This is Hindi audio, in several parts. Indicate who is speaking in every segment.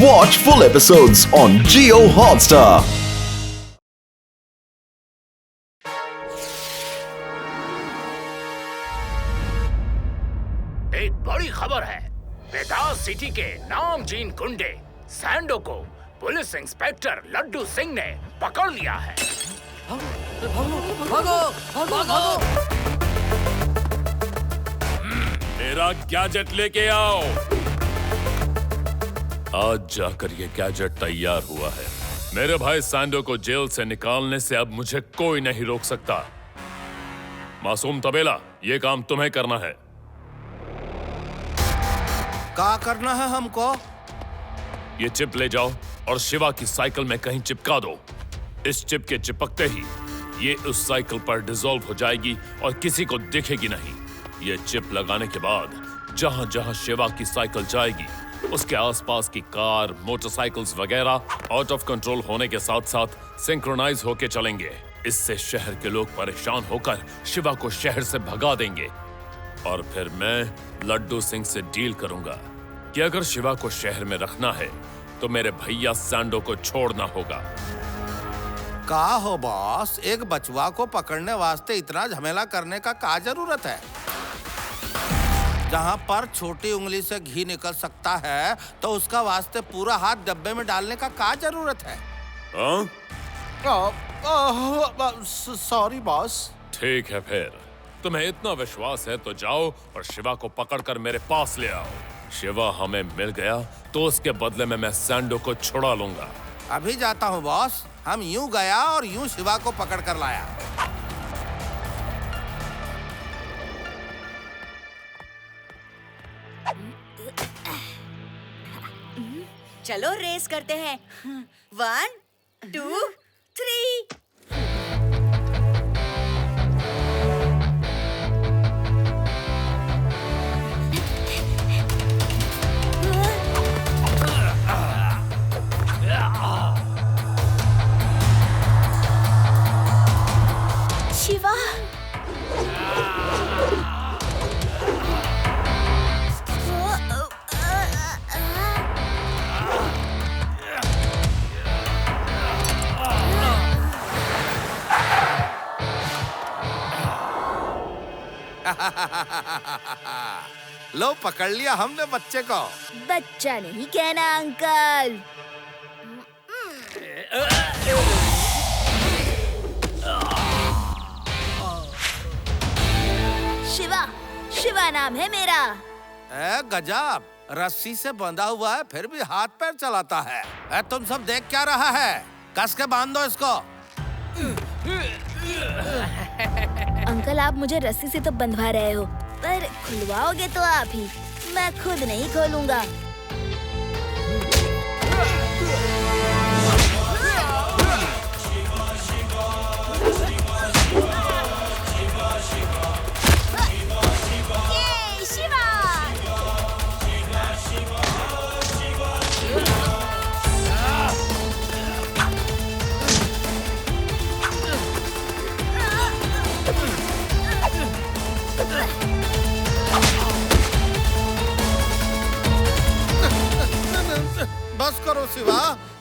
Speaker 1: Watch full episodes on Jio Hotstar.
Speaker 2: एक बड़ी खबर है। बेताज सिटी के नामचीन गुंडे सैंडो को पुलिस इंस्पेक्टर लड्डू सिंह ने पकड़ लिया है।
Speaker 3: भागो!
Speaker 4: मेरा गैजेट लेके आओ। आज जाकर ये गैजेट तैयार हुआ है। मेरे भाई सैंडो को जेल से निकालने से अब मुझे कोई नहीं रोक सकता। मासूम तबेला, ये काम तुम्हें करना है।
Speaker 3: क्या करना है हमको?
Speaker 4: ये चिप ले जाओ और शिवा की साइकिल में कहीं चिपका दो। इस चिप के चिपकते ही ये उस साइकिल पर डिसॉल्व हो जाएगी और किसी को दिखेगी नहीं। ये चिप लगाने के बाद जहां-जहां शिवा की साइकिल जाएगी, उसके आसपास की कार, मोटरसाइकिल्स वगैरह आउट ऑफ कंट्रोल होने के साथ-साथ सिंक्रोनाइज होके चलेंगे। इससे शहर के लोग परेशान होकर शिवा को शहर से भगा देंगे। और फिर मैं लड्डू सिंह से डील करूंगा कि अगर शिवा को शहर में रखना है तो मेरे भैया सैंडो को छोड़ना होगा।
Speaker 3: का हो बॉस, एक बचवा को पकड़ने वास्ते इतना झमेला करने का क्या जरूरत है? जहाँ पर छोटी उंगली से घी निकल सकता है तो उसका वास्ते पूरा हाथ डब्बे में डालने का क्या जरूरत है? Sorry boss.
Speaker 4: ठीक है, फिर तुम्हें इतना विश्वास है तो जाओ और शिवा को पकड़कर मेरे पास ले आओ। शिवा हमें मिल गया तो उसके बदले में मैं सैंडो को छुड़ा लूंगा।
Speaker 3: अभी जाता हूँ बॉस। हम यूं गया और यूं शिवा को पकड़ कर लाया।
Speaker 5: चलो रेस करते हैं। 1, 2, 3। शिवा,
Speaker 3: लो पकड़ लिया हमने बच्चे को।
Speaker 5: बच्चा नहीं कहना अंकल। शिवा, शिवा नाम है मेरा।
Speaker 3: गजब, रस्सी से बंधा हुआ है फिर भी हाथ पैर चलाता है। तुम सब देख क्या रहा है? कस के बांध दो इसको।
Speaker 5: अंकल, आप मुझे रस्सी से तो बंधवा रहे हो, पर खुलवाओगे तो आप ही, मैं खुद नहीं खोलूंगा। ये शिवा!
Speaker 3: बस करो शिवा,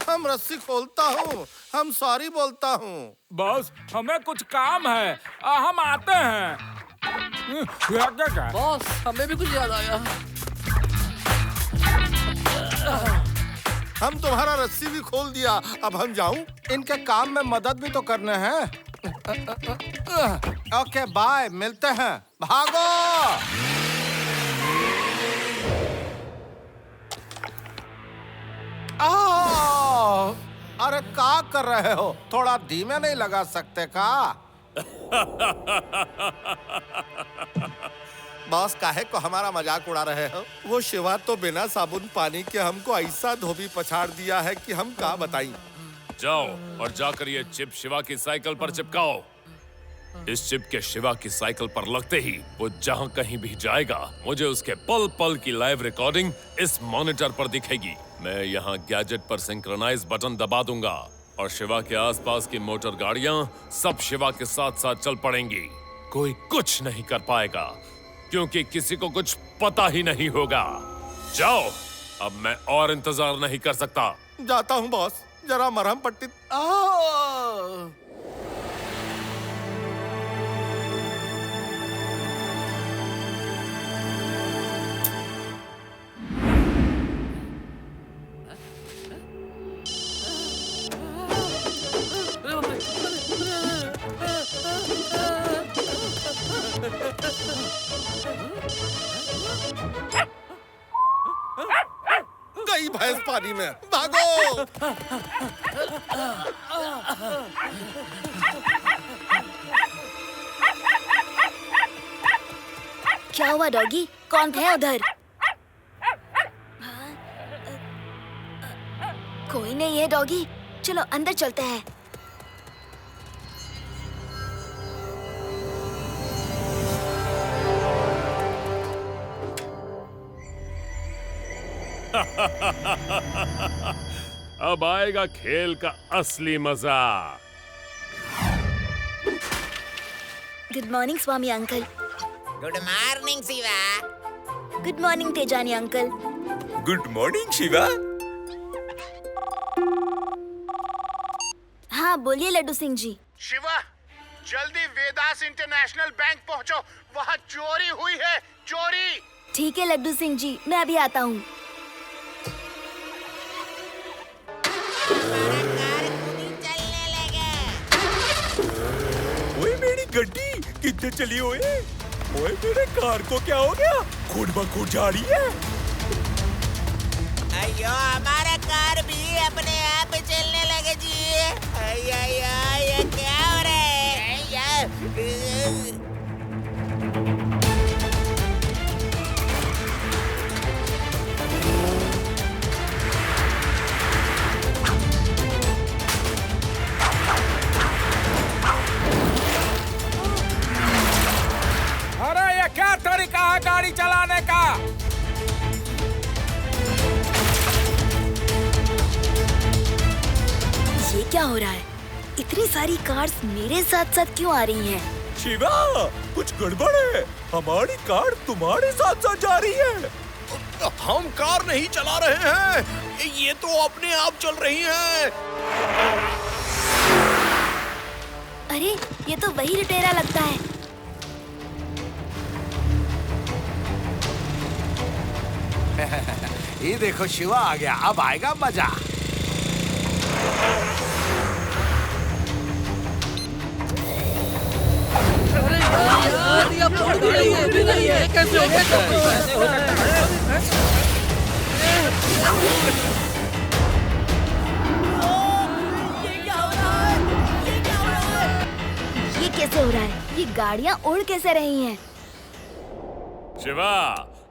Speaker 3: हम रस्सी खोलता हूँ। हम सॉरी बोलता हूँ।
Speaker 6: बॉस, हमें कुछ काम है, हम आते हैं। क्या?
Speaker 7: बॉस, हमें भी कुछ याद आया।
Speaker 3: हम तुम्हारा रस्सी भी खोल दिया। अब हम जाऊं? इनके काम में मदद भी तो करने हैं। ओके बाय, मिलते हैं। भागो! अरे क्या कर रहे हो? थोड़ा धीमे नहीं लगा सकते का? बॉस, काहे को हमारा मजाक उड़ा रहे हो? वो शिवा तो बिना साबुन पानी के हमको ऐसा धोबी पछाड़ दिया है कि हम क्या बताएं।
Speaker 4: जाओ और जाकर ये चिप शिवा की साइकिल पर चिपकाओ। इस चिप के शिवा की साइकिल पर लगते ही वो जहां कहीं भी जाएगा, मुझे उसके पल पल की लाइव रिकॉर्डिंग इस मॉनिटर पर दिखेगी। मैं यहाँ गैजेट पर सिंक्रोनाइज बटन दबा दूंगा और शिवा के आसपास की मोटर गाड़ियां सब शिवा के साथ साथ चल पड़ेंगी। कोई कुछ नहीं कर पाएगा क्योंकि किसी को कुछ पता ही नहीं होगा। जाओ अब मैं और इंतजार नहीं कर सकता।
Speaker 3: जाता हूँ बॉस, जरा मरहम पट्टी। गई भैंस पानी में, भागो।
Speaker 5: क्या हुआ डॉगी? कौन है उधर? कोई नहीं है डॉगी, चलो अंदर चलते हैं।
Speaker 4: अब आएगा खेल का असली मजा।
Speaker 5: Good morning Swami uncle.
Speaker 8: Good morning Shiva.
Speaker 5: Good morning Tejani uncle.
Speaker 9: Good morning Shiva.
Speaker 5: हाँ बोलिए लड्डू सिंह जी।
Speaker 2: शिवा, जल्दी वेदास इंटरनेशनल बैंक पहुंचो, वहाँ चोरी हुई है, चोरी।
Speaker 5: ठीक है लड्डू सिंह जी, मैं अभी आता हूँ।
Speaker 8: चलने लगे।
Speaker 9: ओए मेरी गड्डी कितने चली ओए? ओए मेरे कार को क्या हो गया? खुद ब खुद जा रही है।
Speaker 8: अयो हमारा कार भी अपने आप चलने लगे जी। अयो ये क्या हो रहा है?
Speaker 6: अरे ये क्या तरीका है गाड़ी चलाने का?
Speaker 5: ये क्या हो रहा है? इतनी सारी कार्स मेरे साथ साथ क्यों आ रही हैं?
Speaker 9: शिवा कुछ गड़बड़ है। हमारी कार तुम्हारे साथ साथ जा रही है।
Speaker 1: हम कार नहीं चला रहे हैं, ये तो अपने आप चल रही हैं।
Speaker 5: अरे ये तो वही लुटेरा लगता है।
Speaker 3: ये देखो शिवा आ गया, अब आएगा मजा।
Speaker 7: कैसे हो सकता है?
Speaker 5: ये कैसे हो रहा है? ये गाड़ियाँ उड़ कैसे रही हैं?
Speaker 4: शिवा,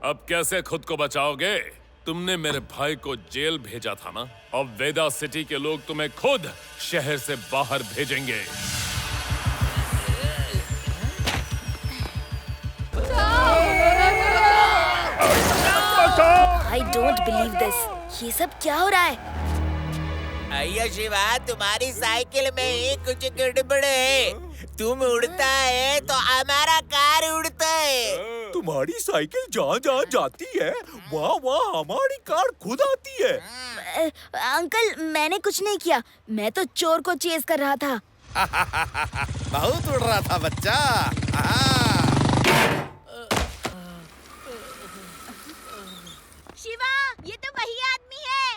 Speaker 4: अब कैसे खुद को बचाओगे? तुमने मेरे भाई को जेल भेजा था ना, अब वेदा सिटी के लोग तुम्हें खुद शहर से बाहर भेजेंगे।
Speaker 5: I don't believe this. ये सब क्या हो रहा है?
Speaker 8: अयो शिवा, तुम्हारी साइकिल में ही कुछ गड़बड़ है। तुम उड़ता है तो हमारा कार उड़ता है।
Speaker 9: तुम्हारी साइकिल जहाँ जहाँ जाती है वहाँ वहाँ हमारी कार खुद आती है।
Speaker 5: अंकल मैंने कुछ नहीं किया, मैं तो चोर को चेज कर रहा था।
Speaker 3: बहुत उड़ रहा था बच्चा।
Speaker 5: शिवा, ये तो वही आदमी है।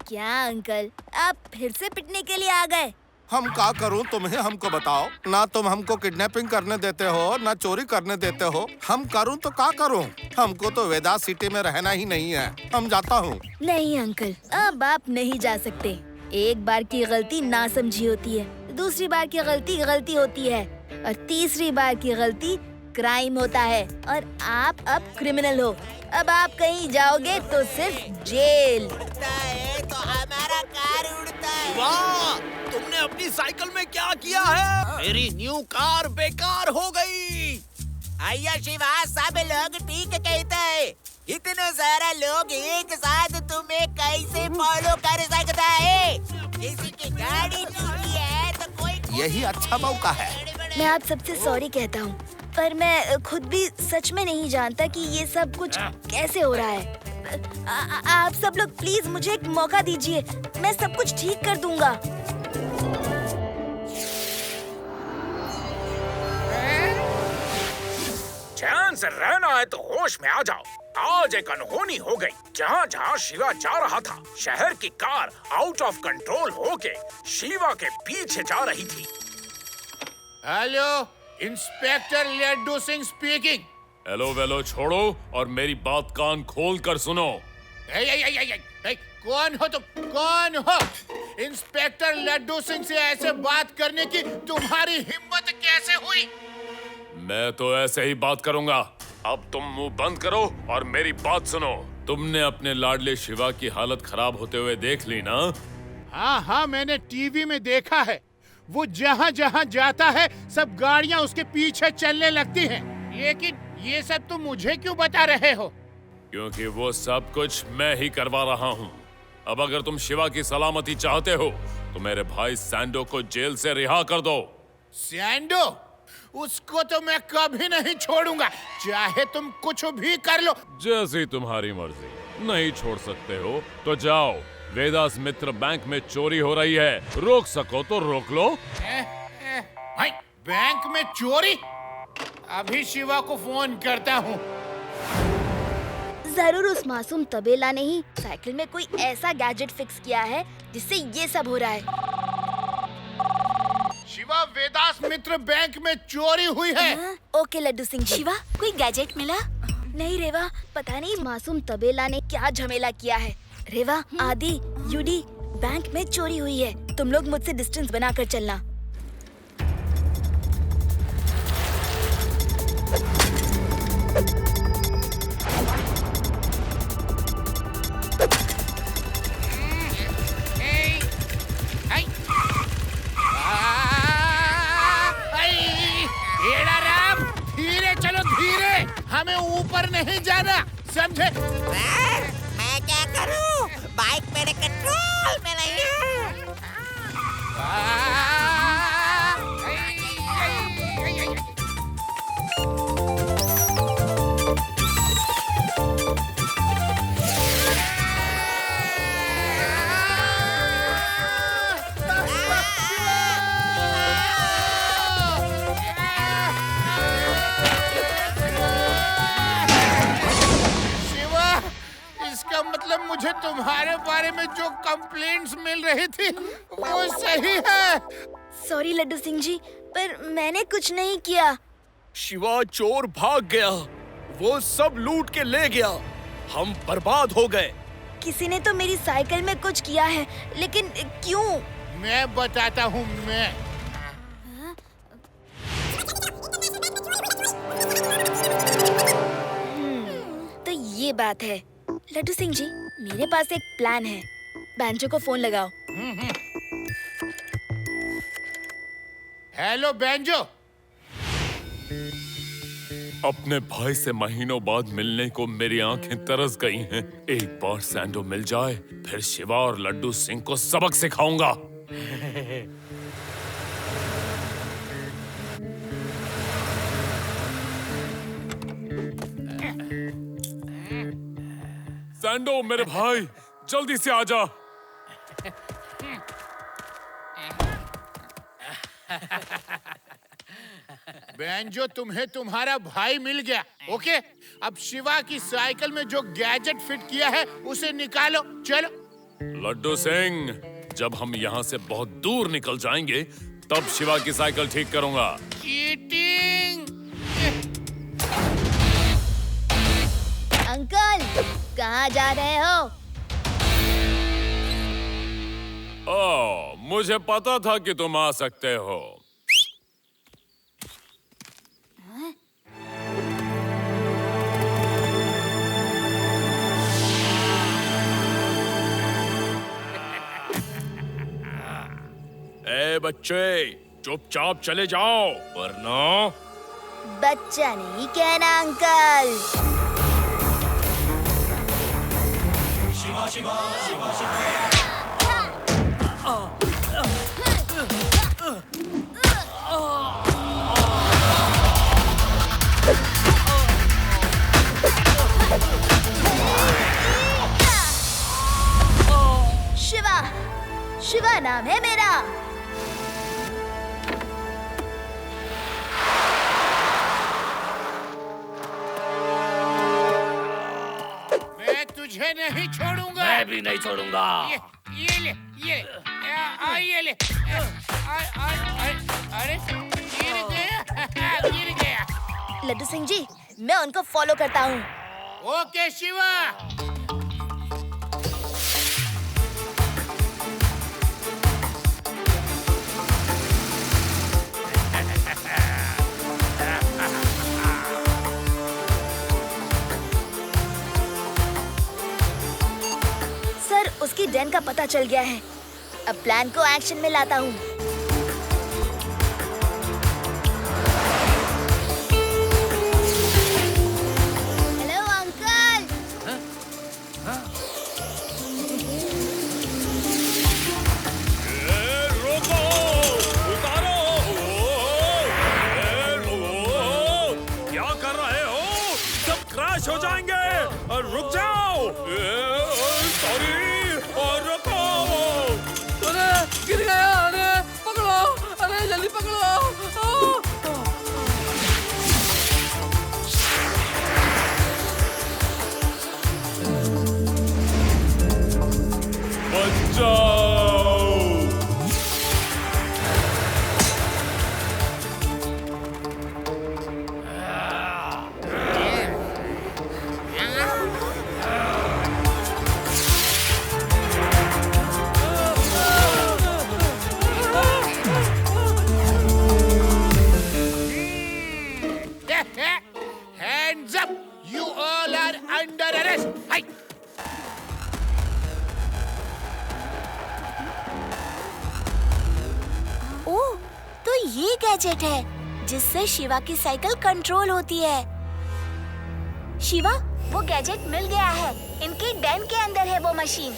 Speaker 5: क्या अंकल, आप फिर से पिटने के लिए आ गए?
Speaker 3: हम क्या करूं, तुम्हें हमको बताओ ना। तुम हमको किडनैपिंग करने देते हो ना चोरी करने देते हो। हम करूं तो क्या करूं? हमको तो वेदास सिटी में रहना ही नहीं है। हम जाता हूं।
Speaker 5: नहीं अंकल, अब आप नहीं जा सकते। एक बार की गलती ना समझी होती है, दूसरी बार की गलती गलती होती है और तीसरी बार की गलती क्राइम होता है। और आप अब क्रिमिनल हो। अब आप कहीं जाओगे तो सिर्फ जेल।
Speaker 8: उड़ता है तो हमारा कार उड़ता है।
Speaker 1: वाह, तुमने अपनी साइकिल में क्या किया है? मेरी न्यू कार बेकार हो गई।
Speaker 8: अय्या शिवा, सब लोग ठीक कहते हैं। इतने सारा लोग एक साथ तुम्हें कैसे फॉलो कर सकता है? किसी की गाड़ी टूटी है तो कोई
Speaker 3: यही अच्छा मौका है।
Speaker 5: मैं आप सबसे सॉरी कहता हूँ। पर मैं खुद भी सच में नहीं जानता कि ये सब कुछ कैसे हो रहा है। आप सब लोग प्लीज मुझे एक मौका दीजिए, मैं सब कुछ ठीक कर दूंगा।
Speaker 2: चैन से रहना है तो होश में आ जाओ। आज एक अनहोनी हो गई। जहाँ जहाँ शिवा जा रहा था, शहर की कार आउट ऑफ कंट्रोल होके शिवा के पीछे जा रही थी।
Speaker 10: Hello, inspector Laddu Singh speaking.
Speaker 4: Hello वेलो छोड़ो और मेरी बात कान खोल कर सुनो।
Speaker 10: कौन हो तुम? कौन हो? इंस्पेक्टर लड्डू सिंह से ऐसे बात करने की तुम्हारी हिम्मत कैसे हुई?
Speaker 4: मैं तो ऐसे ही बात करूंगा। अब तुम मुंह बंद करो और मेरी बात सुनो। तुमने अपने लाडले शिवा की हालत खराब होते हुए देख ली ना?
Speaker 10: हाँ, मैंने टीवी में देखा है। वो जहाँ जहाँ जाता है सब गाड़ियाँ उसके पीछे चलने लगती हैं। लेकिन ये सब तुम मुझे क्यों बता रहे हो?
Speaker 4: क्योंकि वो सब कुछ मैं ही करवा रहा हूँ। अब अगर तुम शिवा की सलामती चाहते हो तो मेरे भाई सैंडो को जेल से रिहा कर दो।
Speaker 10: सैंडो? उसको तो मैं कभी नहीं छोड़ूंगा, चाहे तुम कुछ भी कर लो।
Speaker 4: जैसी तुम्हारी मर्जी। नहीं छोड़ सकते हो तो जाओ। वेदास मित्र बैंक में चोरी हो रही है, रोक सको तो रोक लो।
Speaker 10: भाई, बैंक में चोरी? अभी शिवा को फोन करता हूँ।
Speaker 5: जरूर उस मासूम तबेला ने ही साइकिल में कोई ऐसा गैजेट फिक्स किया है जिससे ये सब हो रहा है।
Speaker 10: शिवा, वेदास मित्र बैंक में चोरी हुई है।
Speaker 5: ओके लड्डू सिंह। शिवा, कोई गैजेट मिला? नहीं रेवा, पता नहीं मासूम तबेला ने क्या झमेला किया है। रेवा, आदि, यूडी, बैंक में चोरी हुई है। तुम लोग मुझसे डिस्टेंस बनाकर चलना।
Speaker 10: धीरे चलो, धीरे। हमें ऊपर नहीं जाना, समझे?
Speaker 8: मैं क्या करूं? बाइक मेरे कंट्रोल में नहीं है।
Speaker 10: मतलब मुझे तुम्हारे बारे में जो कंप्लेंट्स मिल रही थी वो सही है।
Speaker 5: सॉरी लड्डू सिंह जी, पर मैंने कुछ नहीं किया।
Speaker 1: शिवा चोर भाग गया, वो सब लूट के ले गया, हम बर्बाद हो गए।
Speaker 5: किसी ने तो मेरी साइकिल में कुछ किया है, लेकिन क्यों?
Speaker 10: मैं बताता हूँ।
Speaker 5: तो ये बात है। लड्डू सिंह जी, मेरे पास एक प्लान है। बैंजो को फोन लगाओ।
Speaker 10: Hello banjo.
Speaker 4: अपने भाई से महीनों बाद मिलने को मेरी आंखें तरस गई हैं। एक बार सैंडो मिल जाए, फिर शिवा और लड्डू सिंह को सबक सिखाऊंगा। सैंडो मेरे भाई, जल्दी से आजा।
Speaker 10: बैंजो, तुम्हें तुम्हारा भाई मिल गया। ओके, अब शिवा की साइकिल में जो गैजेट फिट किया है उसे निकालो। चलो।
Speaker 4: लड्डू सिंह, जब हम यहाँ से बहुत दूर निकल जाएंगे तब शिवा की साइकिल ठीक करूंगा।
Speaker 10: चीटिंग!
Speaker 5: अंकल, कहाँ जा रहे हो?
Speaker 4: ओह, मुझे पता था कि तुम आ सकते हो। ए बच्चे, चुपचाप चले जाओ वरना।
Speaker 5: बच्चा नहीं कहना अंकल। शिवा, शिवा, शिवा, शिवा। नाम है मेरा।
Speaker 10: मैं तुझे नहीं छोड़ूंगा।
Speaker 6: मैं भी नहीं छोड़ूंगा।
Speaker 10: ये ले, ये ले। अरे गिर गया।
Speaker 5: लड्डू सिंह जी, मैं उनको फॉलो करता हूँ।
Speaker 10: ओके शिवा।
Speaker 5: सर, उसकी डेन का पता चल गया है। अब प्लान को एक्शन में लाता हूँ। Hello uncle.
Speaker 4: रोको, उतारो। क्या कर रहे हो? सब क्रैश हो जाएंगे। रुक जाओ। सॉरी, रुको।
Speaker 7: अरे गिर गया। अरे पकड़ो, अरे जल्दी पकड़ो।
Speaker 4: बचाओ।
Speaker 10: Hands up! You all are under arrest. Hey!
Speaker 5: ओह, तो ये गैजेट है जिससे शिवा की साइकिल कंट्रोल होती है। शिवा, वो गैजेट मिल गया है। इनकी डेन के अंदर है वो मशीन।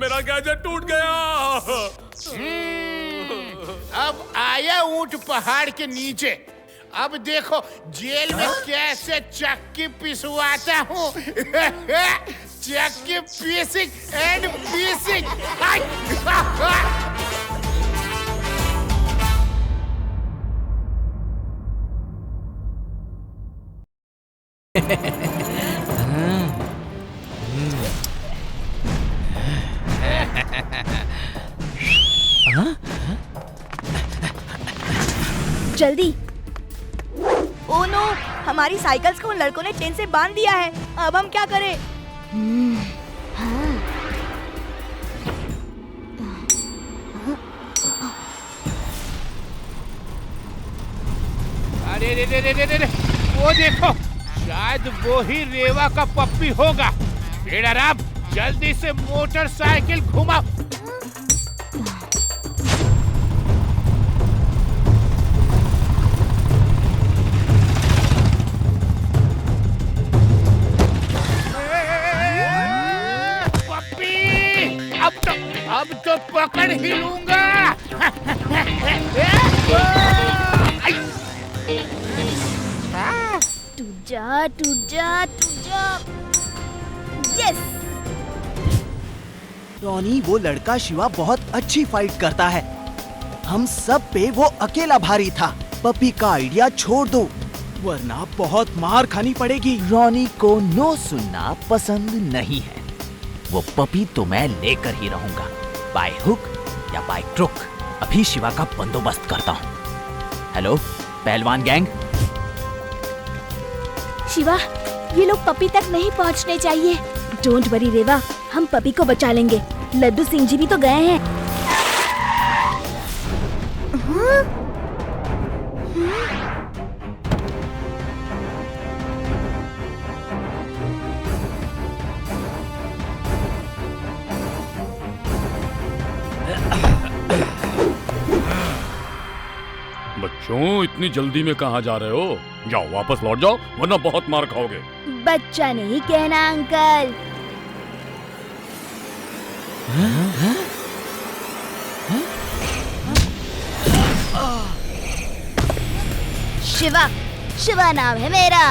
Speaker 4: मेरा गैजेट टूट गया।
Speaker 10: अब आया ऊंट पहाड़ के नीचे। अब देखो जेल में कैसे चक्की पिसवाता हूँ। चक्की पीसिंग एंड पीसिंग।
Speaker 5: जल्दी। ओह नो, हमारी साइकिल्स को उन लड़कों ने चेन से बांध दिया है। अब हम क्या करें?
Speaker 10: अरे रे, वो देखो, शायद वो ही रेवा का पप्पी होगा। बेड़ा, जल्दी से मोटरसाइकिल घुमाओ। अब तो पकड़ ही लूंगा।
Speaker 5: टूट जा, टूट जा, टूट जा। यस।
Speaker 11: रॉनी, वो लड़का शिवा बहुत अच्छी फाइट करता है। हम सब पे वो अकेला भारी था। पपी का आइडिया छोड़ दो, वरना बहुत मार खानी पड़ेगी।
Speaker 12: रॉनी को नो सुनना पसंद नहीं है। वो पपी तो मैं लेकर ही रहूंगा, बाय हुक या बाय क्रुक। अभी शिवा का बंदोबस्त करता हूँ। हेलो पहलवान गैंग।
Speaker 5: शिवा, ये लोग पपी तक नहीं पहुँचने चाहिए। डोंट वरी रेवा, हम पपी को बचा लेंगे। लड्डू सिंह जी भी तो गए हैं।
Speaker 4: बच्चों, इतनी जल्दी में कहाँ जा रहे हो? जाओ वापस लौट जाओ, वरना बहुत मार खाओगे।
Speaker 5: बच्चा नहीं कहना अंकल। शिवा, शिवा नाम है मेरा।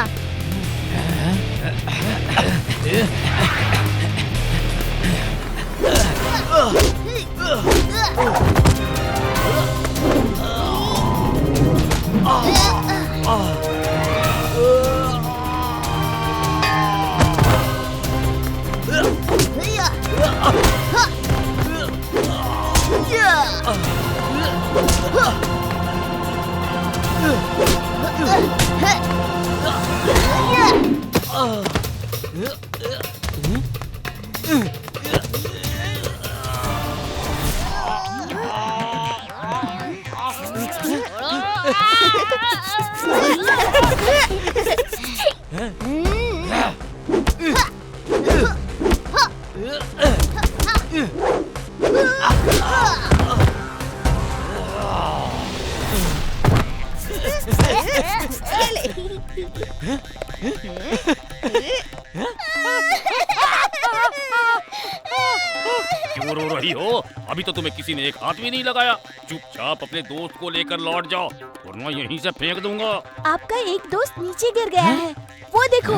Speaker 13: क्यों रो रही हो? अभी तो तुम्हें किसी ने एक हाथ भी नहीं लगाया। चुपचाप अपने दोस्त को लेकर लौट जाओ, वरना यहीं से फेंक दूंगा।
Speaker 5: आपका एक दोस्त नीचे गिर गया है, वो देखो।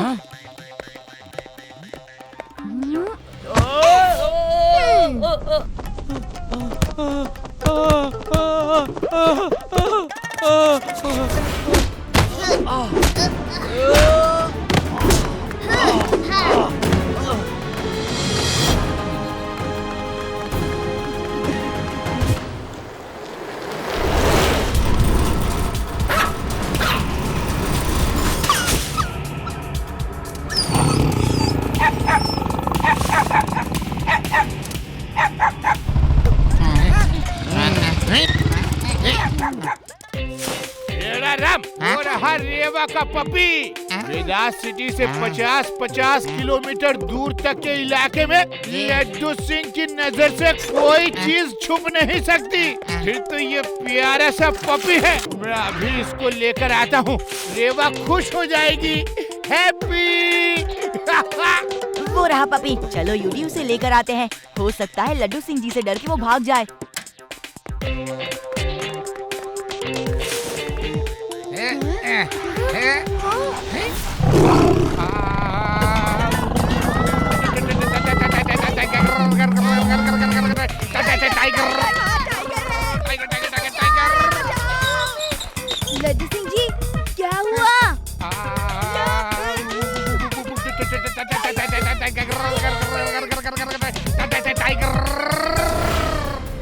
Speaker 10: वो रहा रेवा का पपी। वेदास सिटी से 50-50 किलोमीटर दूर तक के इलाके में लड्डू सिंह की नजर से कोई चीज छुप नहीं सकती। फिर तो ये प्यारा सा पपी है। मैं अभी इसको लेकर आता हूँ, रेवा खुश हो जाएगी। हैप्पी।
Speaker 14: वो रहा पपी, चलो यूडी उसे लेकर आते हैं। हो सकता है लड्डू सिंह जी से डर के वो भाग जाए।
Speaker 5: लड्डू सिंह जी, क्या हुआ?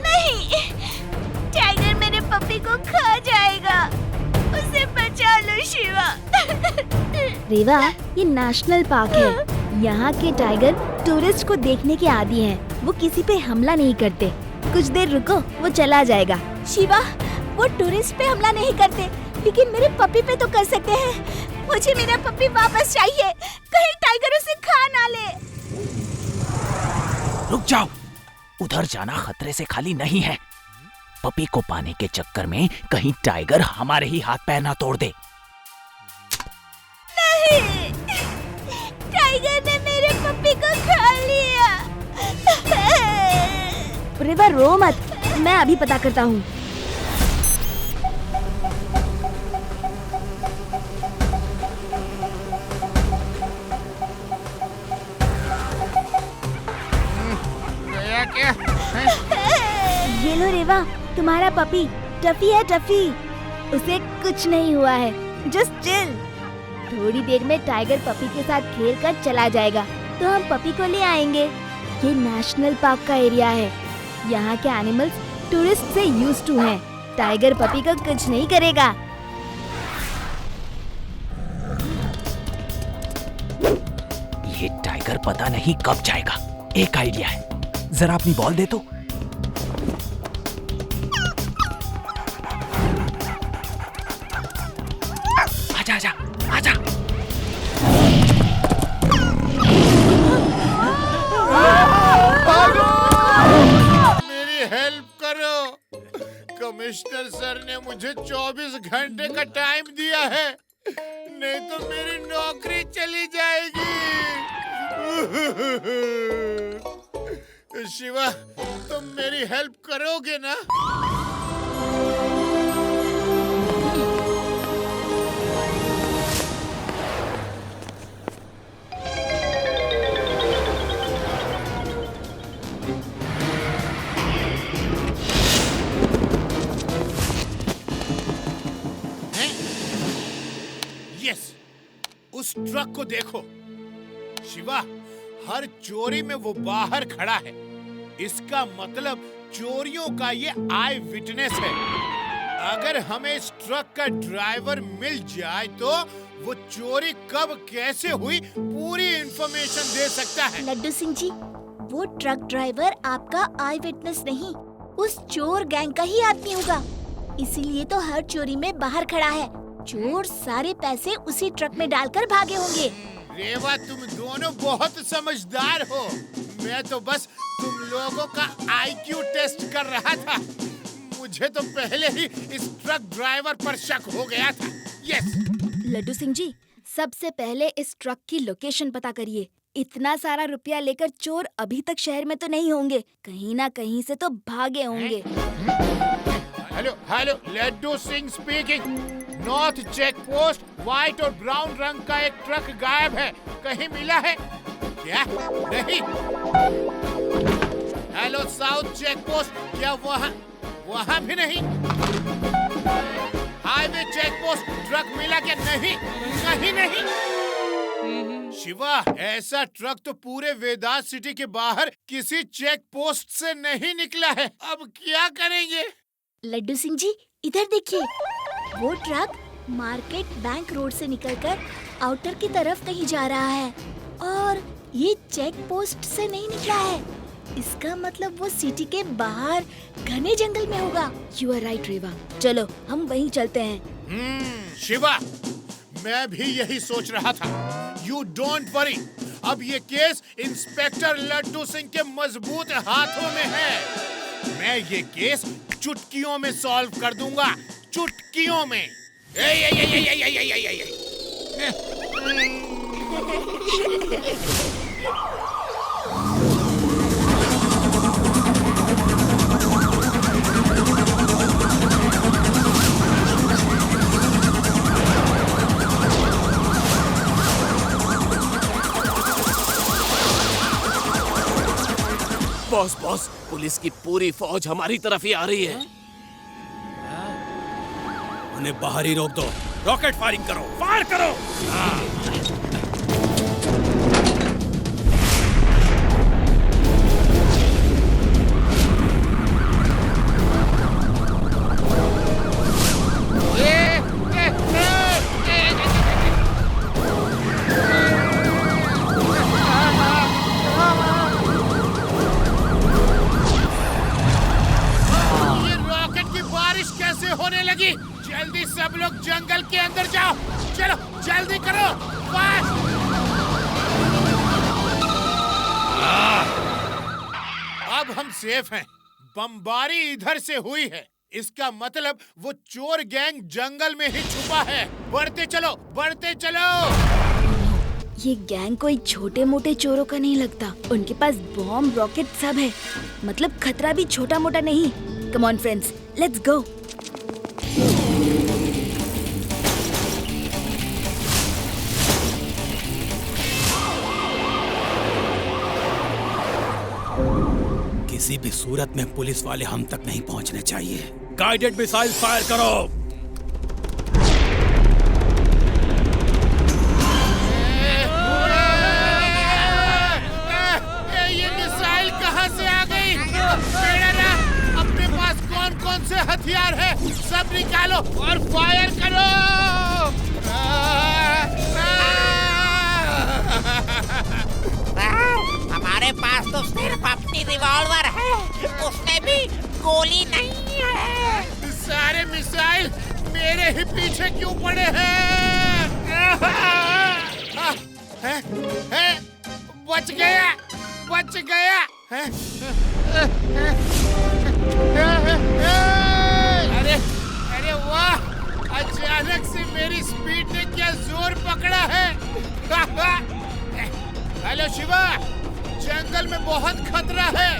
Speaker 5: नहीं, टाइगर मेरे पपी को खा जाएगा। उसे बचा लो शिवा। रेवा, ये नेशनल पार्क है। यहाँ के टाइगर टूरिस्ट को देखने के आदी हैं। वो किसी पे हमला नहीं करते। कुछ देर रुको, वो चला जाएगा। शिवा, वो टूरिस्ट पे हमला नहीं करते, लेकिन मेरे पपी पे तो कर सकते हैं। मुझे मेरा पपी वापस चाहिए, कहीं टाइगर उसे खा ना ले।
Speaker 12: रुक जाओ, उधर जाना खतरे से खाली नहीं है। पपी को पाने के चक्कर में कहीं टाइगर हमारे ही हाथ पैर ना तोड़ दे।
Speaker 5: नहीं, टाइगर ने मेरे पपी को खा लिया। रेवा, रो मत, मैं अभी पता करता हूँ।
Speaker 10: क्या?
Speaker 5: ये लो रेवा, तुम्हारा पपी। टफी है टफी, उसे कुछ नहीं हुआ है। Just chill. थोड़ी देर में टाइगर पपी के साथ खेल कर चला जाएगा, तो हम पपी को ले आएंगे। ये नेशनल पार्क का एरिया है। यहाँ के एनिमल्स टूरिस्ट से यूज्ड टू हैं। टाइगर पपी को कुछ नहीं करेगा।
Speaker 12: ये टाइगर पता नहीं कब जाएगा। एक आइडिया है, जरा अपनी बॉल दे तो। आजा आजा आजा।
Speaker 10: मेरी हेल्प करो। कमिश्नर सर ने मुझे 24 घंटे का टाइम दिया है, नहीं तो मेरी नौकरी चली जाएगी। शिवा, तुम मेरी हेल्प करोगे ना? यस, उस ट्रक को देखो। शिवा, हर चोरी में वो बाहर खड़ा है। इसका मतलब चोरियों का ये आई विटनेस है। अगर हमें इस ट्रक का ड्राइवर मिल जाए तो वो चोरी कब कैसे हुई पूरी इंफॉर्मेशन दे सकता है।
Speaker 5: लड्डू सिंह जी, वो ट्रक ड्राइवर आपका आई विटनेस नहीं, उस चोर गैंग का ही आदमी होगा। इसीलिए तो हर चोरी में बाहर खड़ा है। चोर सारे पैसे उसी ट्रक में डालकर भागे होंगे।
Speaker 10: रेवा, तुम दोनों बहुत समझदार हो। मैं तो बस तुम लोगों का IQ टेस्ट कर रहा था। मुझे तो पहले ही इस ट्रक ड्राइवर पर शक हो गया था। यस।
Speaker 5: लड्डू सिंह जी, सबसे पहले इस ट्रक की लोकेशन पता करिए। इतना सारा रुपया लेकर चोर अभी तक शहर में तो नहीं होंगे, कहीं ना कहीं से तो भागे होंगे।
Speaker 10: Hello hello, Laddu Singh speaking. North check post white और ब्राउन रंग का एक ट्रक गायब है, कहीं मिला है क्या? नहीं। हेलो साउथ चेक पोस्ट, क्या वहाँ भी नहीं? हाईवे चेक पोस्ट, ट्रक मिला क्या? नहीं, कहीं नहीं। शिवा, ऐसा ट्रक तो पूरे वेदास सिटी के बाहर किसी चेक पोस्ट से नहीं निकला है। अब क्या करेंगे?
Speaker 5: लड्डू सिंह जी, इधर देखिए। वो ट्रक मार्केट बैंक रोड से निकलकर आउटर की तरफ कहीं जा रहा है और ये चेक पोस्ट से नहीं निकला है। इसका मतलब वो सिटी के बाहर घने जंगल में होगा। यू आर राइट रेवा, चलो हम वहीं चलते हैं।
Speaker 10: शिवा, मैं भी यही सोच रहा था। यू डोंट वरी, अब ये केस इंस्पेक्टर लड्डू सिंह के मजबूत हाथों में है। मैं ये केस चुटकियों में सॉल्व कर दूंगा, चुटकियों में।
Speaker 1: बॉस बॉस, पुलिस की पूरी फौज हमारी तरफ ही आ रही है। उन्हें बाहर ही रोक दो। रॉकेट फायरिंग करो, फायर करो।
Speaker 10: ये रॉकेट की बारिश कैसे होने लगी? जल्दी सब लोग जंगल के अंदर जाओ। चलो जल्दी करो, फास्ट। अब हम सेफ हैं। बमबारी इधर से हुई है, इसका मतलब वो चोर गैंग जंगल में ही छुपा है। बढ़ते चलो, बढ़ते चलो।
Speaker 5: ये गैंग कोई छोटे मोटे चोरों का नहीं लगता। उनके पास बॉम्ब, रॉकेट सब है। मतलब खतरा भी छोटा मोटा नहीं। Come on friends, let's go.
Speaker 1: किसी भी सूरत में पुलिस वाले हम तक नहीं पहुंचने चाहिए। गाइडेड मिसाइल फायर करो।
Speaker 10: ये मिसाइल कहां से आ गई? अपने पास कौन कौन से हथियार है, सब निकालो और फायर करो।
Speaker 8: हमारे पास तो सिर्फ अपनी रिवॉल्वर है, उसमें भी गोली नहीं है।
Speaker 10: सारे मिसाइल मेरे ही पीछे क्यों पड़े हैं? बच गया, बच गया। अरे अरे वाह, अचानक से मेरी स्पीड ने क्या जोर पकड़ा है। हेलो शिवा, जंगल में बहुत खतरा है,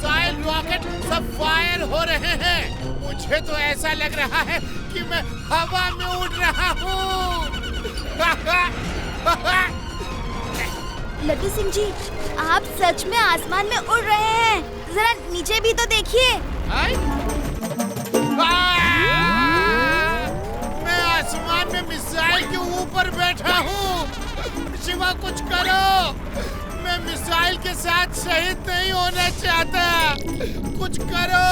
Speaker 10: मिसाइल रॉकेट सब फायर हो रहे हैं। मुझे तो ऐसा लग रहा है कि मैं हवा में उड़ रहा हूँ।
Speaker 5: लड्डू सिंह जी, आप सच में आसमान में उड़ रहे हैं। जरा नीचे भी तो देखिए।
Speaker 10: मैं आसमान में मिसाइल के ऊपर बैठा हूँ। शिवा कुछ करो, मैं मिसाइल के साथ शहीद नहीं होना चाहता। कुछ करो।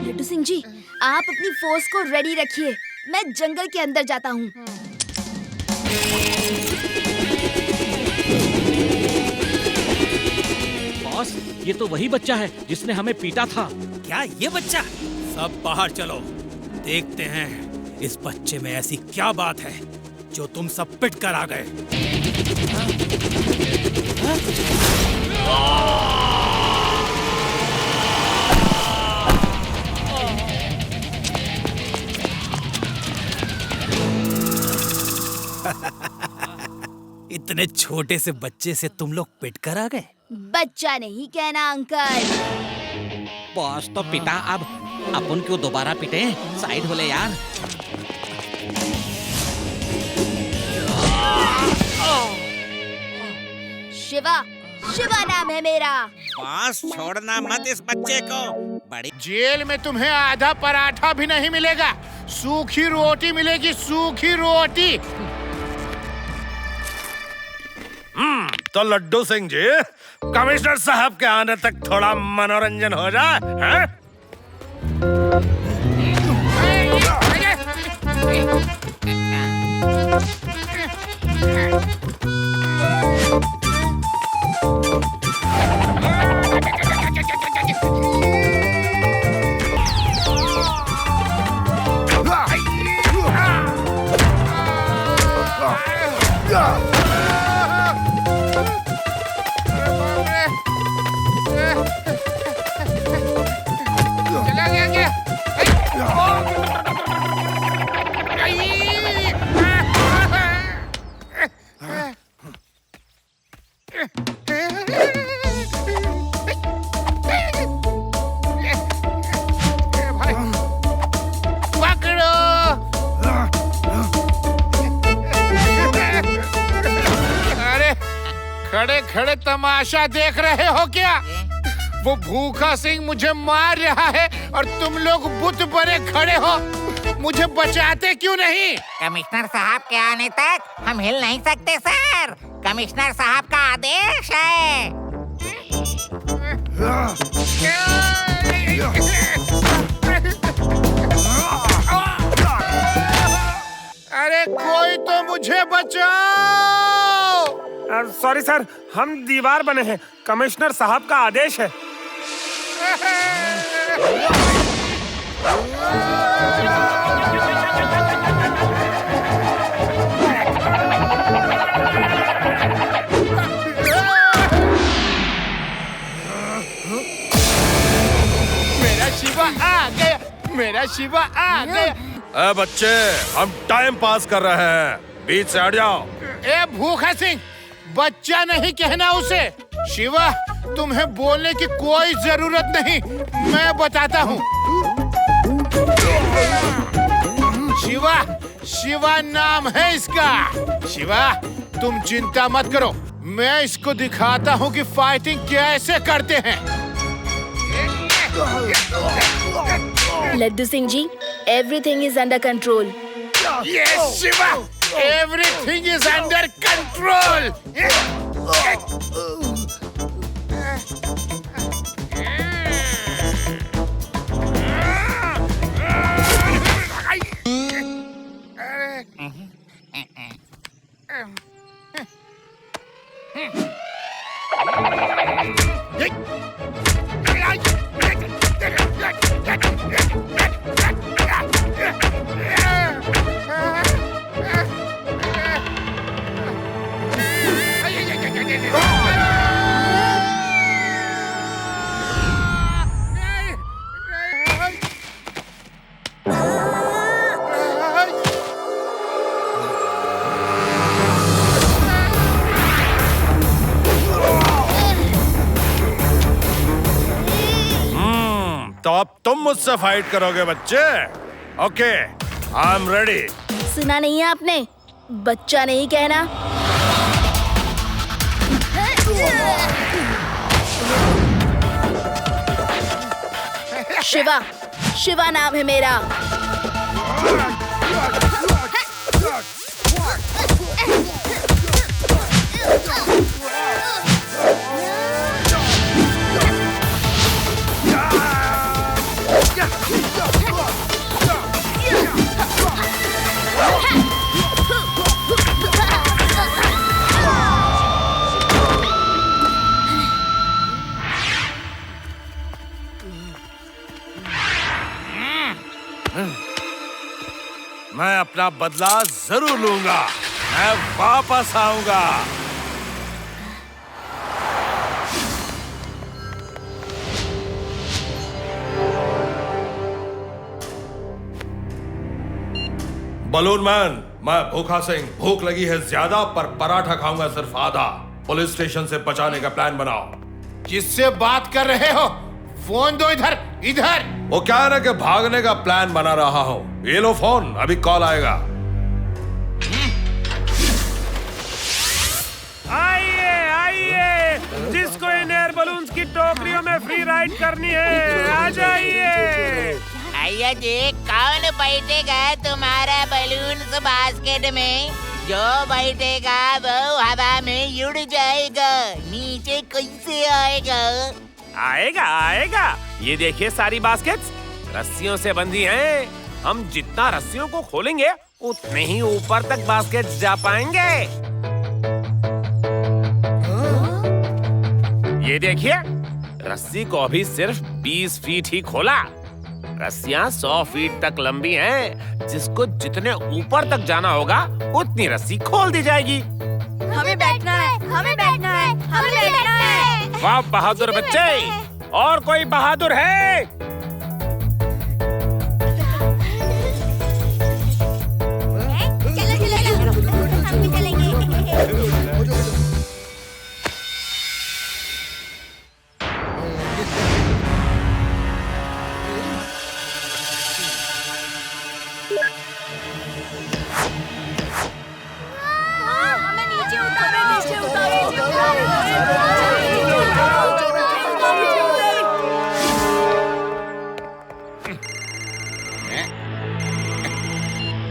Speaker 5: लड्डू सिंह जी, आप अपनी फोर्स को रेडी रखिए। मैं जंगल के अंदर जाता हूँ।
Speaker 15: बॉस, ये तो वही बच्चा है जिसने हमें पीटा था।
Speaker 9: क्या ये बच्चा? सब बाहर चलो, देखते हैं इस बच्चे में ऐसी क्या बात है जो तुम सब पिट कर आ गए। इतने छोटे से बच्चे से तुम लोग पिट कर आ गए?
Speaker 5: बच्चा नहीं कहना अंकल।
Speaker 15: बॉस तो पिटा, अब अपन क्यों दोबारा पिटे? साइड हो ले यार।
Speaker 5: शिवा, शिवा नाम है मेरा।
Speaker 11: बॉस छोड़ना मत इस बच्चे को। बड़ी
Speaker 10: जेल में तुम्हें आधा पराठा भी नहीं मिलेगा, सूखी रोटी मिलेगी, सूखी रोटी।
Speaker 3: तो लड्डू सिंह जी, कमिश्नर साहब के आने तक थोड़ा मनोरंजन हो जाए, हैं?
Speaker 10: खड़े खड़े तमाशा देख रहे हो क्या? वो भूखा सिंह मुझे मार रहा है और तुम लोग बुत बने खड़े हो। मुझे बचाते क्यों नहीं?
Speaker 8: कमिश्नर साहब के आने तक हम हिल नहीं सकते सर। कमिश्नर साहब का आदेश है।
Speaker 10: अरे कोई तो मुझे बचाओ।
Speaker 16: सॉरी सर, हम दीवार बने हैं। कमिश्नर साहब का आदेश है।
Speaker 10: मेरा शिवा आ गया, मेरा शिवा आ गया।
Speaker 3: ए बच्चे, हम टाइम पास कर रहे हैं, बीच से हट जाओ।
Speaker 10: ए भूखा सिंह, बच्चा नहीं कहना उसे। शिवा, तुम्हें बोलने की कोई जरूरत नहीं, मैं बताता हूँ। शिवा, शिवा नाम है इसका। शिवा, तुम चिंता मत करो, मैं इसको दिखाता हूँ कि फाइटिंग कैसे करते हैं।
Speaker 5: Laddu Singh ji, everything is under control.
Speaker 10: Yes, Shiva! Everything is under control!
Speaker 3: तुम मुझसे फाइट करोगे बच्चे? Okay, I am ready.
Speaker 5: सुना नहीं है आपने? बच्चा नहीं कहना। शिवा, शिवा नाम है मेरा।
Speaker 3: मैं अपना बदला जरूर लूंगा। मैं वापस आऊंगा। बलून मैन, मैं भूखा सिंह। भूख लगी है ज्यादा, पर पराठा खाऊंगा सिर्फ आधा। पुलिस स्टेशन से बचाने का प्लान बनाओ।
Speaker 10: किससे बात कर रहे हो? फोन दो इधर, इधर।
Speaker 3: वो क्या है ना कि भागने का प्लान बना रहा हूँ। ये लो फोन, अभी कॉल आएगा।
Speaker 16: आइए आइए, जिसको इन एयर बलून्स की टोकरियों में फ्री राइड करनी है, आ जाइए।
Speaker 8: आइए देख, कौन बैठेगा तुम्हारा बलून्स बास्केट में? जो बैठेगा वो हवा में उड़ जाएगा। नीचे कैसे आएगा?
Speaker 17: आएगा आएगा। ये देखिए सारी बास्केट्स रस्सियों से बंधी हैं। हम जितना रस्सियों को खोलेंगे उतने ही ऊपर तक बास्केट्स जा पाएंगे। ये देखिए, रस्सी को अभी सिर्फ 20 फीट ही खोला। रस्सियां 100 फीट तक लंबी हैं, जिसको जितने ऊपर तक जाना होगा उतनी रस्सी खोल दी जाएगी।
Speaker 14: हमें बैठना है, हमें बैठना है, हमें बैठना है।
Speaker 17: वाह बहादुर बच्चे! और कोई बहादुर है?
Speaker 14: चलो चलो चलो, हम भी चलेंगे।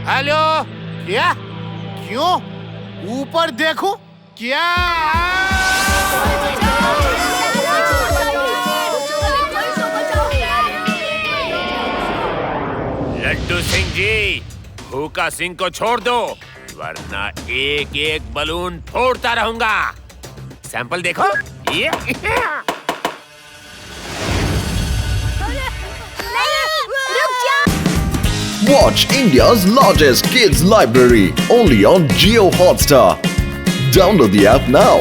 Speaker 10: हेलो, क्या? क्यों? ऊपर देखो क्या?
Speaker 17: लड्डू सिंह जी, भूखा सिंह को छोड़ दो, वरना एक एक बलून फोड़ता रहूंगा। सैंपल देखो। ये
Speaker 18: Watch India's largest kids library only on Jio Hotstar. Download the app now.